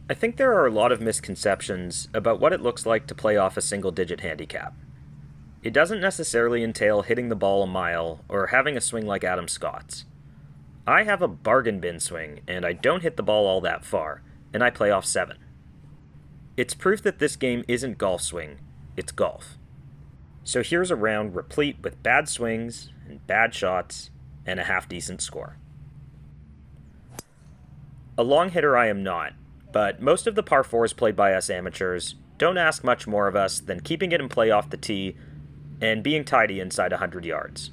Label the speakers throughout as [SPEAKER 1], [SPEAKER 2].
[SPEAKER 1] I think there are a lot of misconceptions about what it looks like to play off a single-digit handicap. It doesn't necessarily entail hitting the ball a mile or having a swing like Adam Scott's. I have a bargain bin swing, and I don't hit the ball all that far, and I play off 7. It's proof that this game isn't golf swing, it's golf. So here's a round replete with bad swings and bad shots and a half-decent score. A long hitter I am not, but most of the par 4s played by us amateurs don't ask much more of us than keeping it in play off the tee and being tidy inside 100 yards.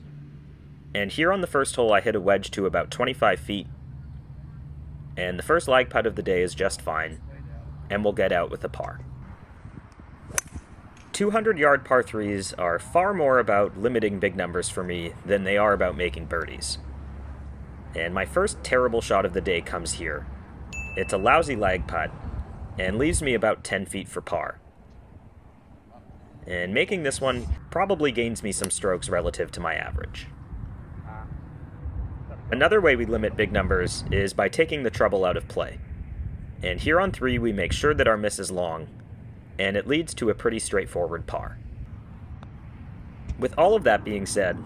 [SPEAKER 1] And here on the first hole I hit a wedge to about 25 feet, and the first lag putt of the day is just fine, and we'll get out with a par. 200-yard par 3s are far more about limiting big numbers for me than they are about making birdies. And my first terrible shot of the day comes here. It's a lousy lag putt, and leaves me about 10 feet for par. And making this one probably gains me some strokes relative to my average. Another way we limit big numbers is by taking the trouble out of play. And here on 3 we make sure that our miss is long, and it leads to a pretty straightforward par. With all of that being said,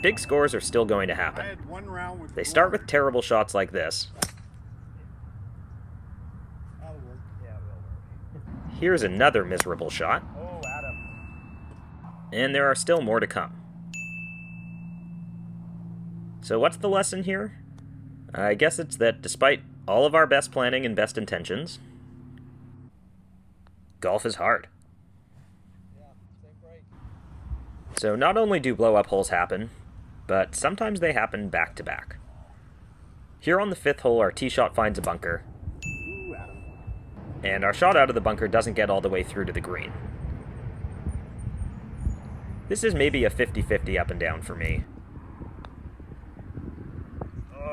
[SPEAKER 1] big scores are still going to happen. They start with terrible shots like this. Here's another miserable shot. And there are still more to come. So what's the lesson here? I guess it's that despite all of our best planning and best intentions, golf is hard. So not only do blow-up holes happen, but sometimes they happen back-to-back. Here on the 5th hole, our tee shot finds a bunker, and our shot out of the bunker doesn't get all the way through to the green. This is maybe a 50-50 up and down for me.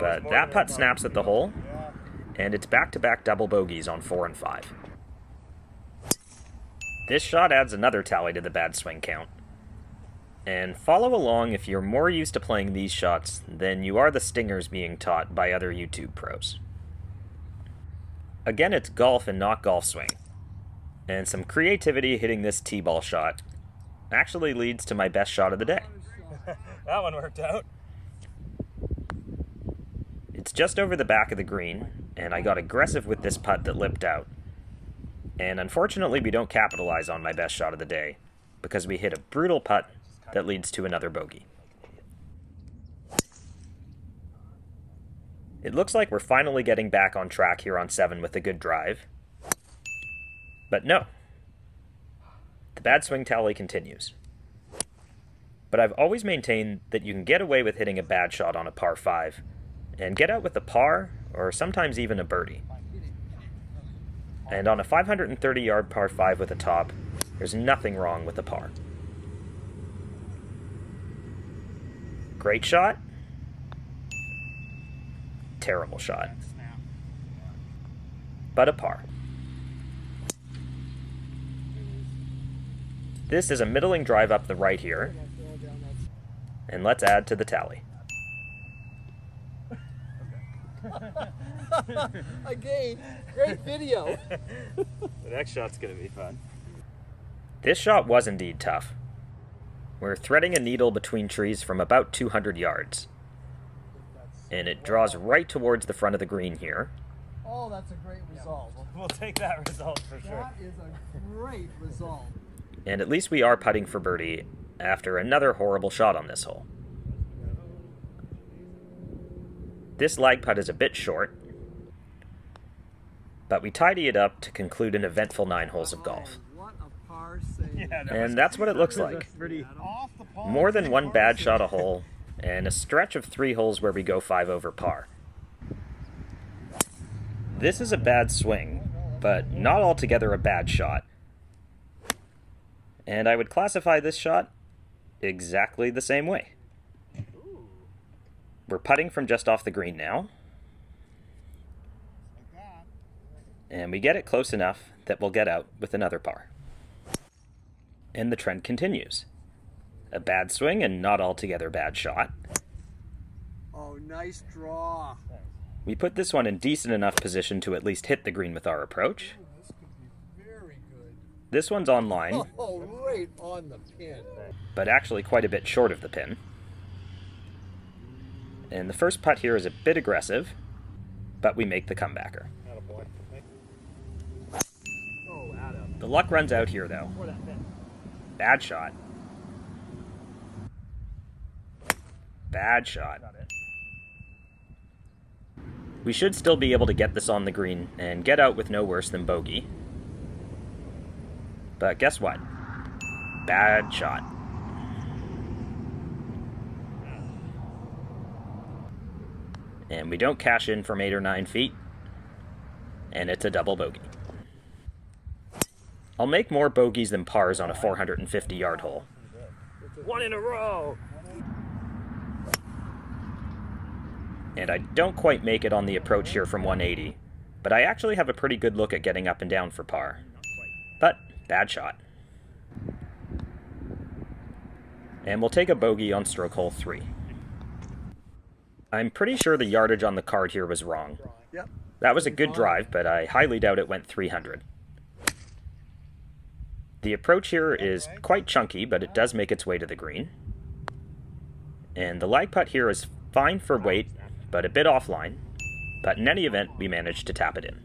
[SPEAKER 1] But that putt snaps at the hole, and it's back-to-back double bogeys on 4 and 5. This shot adds another tally to the bad swing count. And follow along if you're more used to playing these shots than you are the stingers being taught by other YouTube pros. Again, it's golf and not golf swing. And some creativity hitting this tee-ball shot actually leads to my best shot of the day.
[SPEAKER 2] That one worked out.
[SPEAKER 1] It's just over the back of the green, and I got aggressive with this putt that lipped out. And unfortunately, we don't capitalize on my best shot of the day, because we hit a brutal putt that leads to another bogey. It looks like we're finally getting back on track here on 7 with a good drive. But no. The bad swing tally continues. But I've always maintained that you can get away with hitting a bad shot on a par 5, and get out with a par, or sometimes even a birdie. And on a 530-yard par 5 with a top, there's nothing wrong with a par. Great shot. Terrible shot. But a par. This is a middling drive up the right here. And let's add to the tally.
[SPEAKER 3] Again, great video.
[SPEAKER 2] The next shot's gonna be fun.
[SPEAKER 1] This shot was indeed tough. We're threading a needle between trees from about 200 yards. And it draws right towards the front of the green here.
[SPEAKER 3] Oh, that's a great result.
[SPEAKER 2] We'll take that result for sure.
[SPEAKER 3] That is a great result.
[SPEAKER 1] And at least we are putting for birdie after another horrible shot on this hole. This lag putt is a bit short, but we tidy it up to conclude an eventful 9 holes of golf.
[SPEAKER 3] What a par save.
[SPEAKER 1] And that's what it looks like. More than one bad shot a hole, and a stretch of 3 holes where we go 5 over par. This is a bad swing, but not altogether a bad shot. And I would classify this shot exactly the same way. We're putting from just off the green now. And we get it close enough that we'll get out with another par. And the trend continues. A bad swing and not altogether bad shot.
[SPEAKER 3] Oh, nice draw.
[SPEAKER 1] We put this one in decent enough position to at least hit the green with our approach.
[SPEAKER 3] This could be very good.
[SPEAKER 1] This one's on line,
[SPEAKER 3] Oh, right on the pin.
[SPEAKER 1] but actually quite a bit short of the pin. And the first putt here is a bit aggressive, but we make the comebacker.
[SPEAKER 2] Attaboy.
[SPEAKER 3] Oh, Adam.
[SPEAKER 1] The luck runs out here, though.
[SPEAKER 2] For that pin.
[SPEAKER 1] Bad shot. Bad shot.
[SPEAKER 2] Got it.
[SPEAKER 1] We should still be able to get this on the green and get out with no worse than bogey. But guess what? Bad shot. And we don't cash in from 8 or 9 feet. And it's a double bogey. I'll make more bogeys than pars on a 450-yard hole.
[SPEAKER 2] One in a row.
[SPEAKER 1] And I don't quite make it on the approach here from 180, but I actually have a pretty good look at getting up and down for par. But, bad shot. And we'll take a bogey on stroke hole 3. I'm pretty sure the yardage on the card here was wrong.
[SPEAKER 3] Yep.
[SPEAKER 1] That was a good drive, but I highly doubt it went 300. The approach here is quite chunky, but it does make its way to the green. And the lag putt here is fine for weight, but a bit offline. But in any event, we managed to tap it in.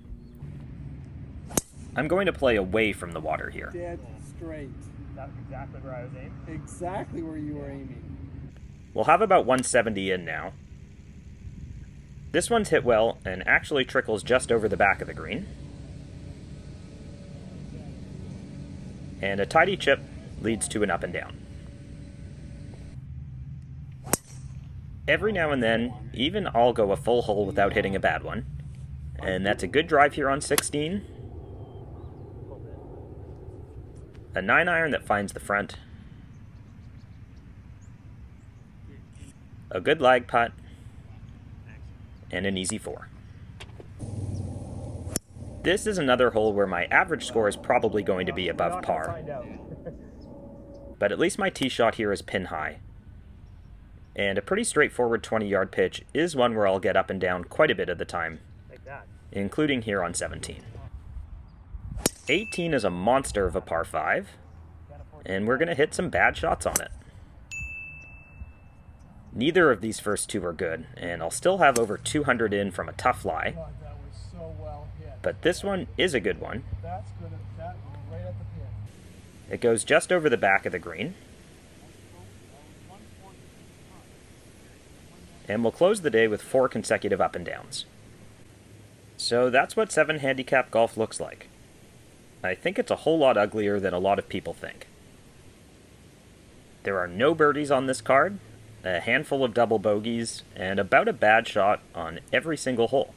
[SPEAKER 1] I'm going to play away from the water here.
[SPEAKER 3] Dead straight.
[SPEAKER 2] That's exactly where I was aiming.
[SPEAKER 3] Exactly where you were aiming.
[SPEAKER 1] We'll have about 170 in now. This one's hit well and actually trickles just over the back of the green. And a tidy chip leads to an up and down. Every now and then, even I'll go a full hole without hitting a bad one. And that's a good drive here on 16. A 9-iron that finds the front. A good lag putt. And an easy 4. This is another hole where my average score is probably going to be above par. But at least my tee shot here is pin high. And a pretty straightforward 20-yard pitch is one where I'll get up and down quite a bit of the time,
[SPEAKER 2] Like that.
[SPEAKER 1] including here on 17. 18 is a monster of a par 5, and we're going to hit some bad shots on it. Neither of these first two are good, and I'll still have over 200 in from a tough lie,
[SPEAKER 3] God, that was so well hit.
[SPEAKER 1] but this one is a good one.
[SPEAKER 3] That's good. That was right at the pin.
[SPEAKER 1] It goes just over the back of the green. And we'll close the day with 4 consecutive up and downs. So that's what 7 handicap golf looks like. I think it's a whole lot uglier than a lot of people think. There are no birdies on this card, a handful of double bogeys, and about a bad shot on every single hole.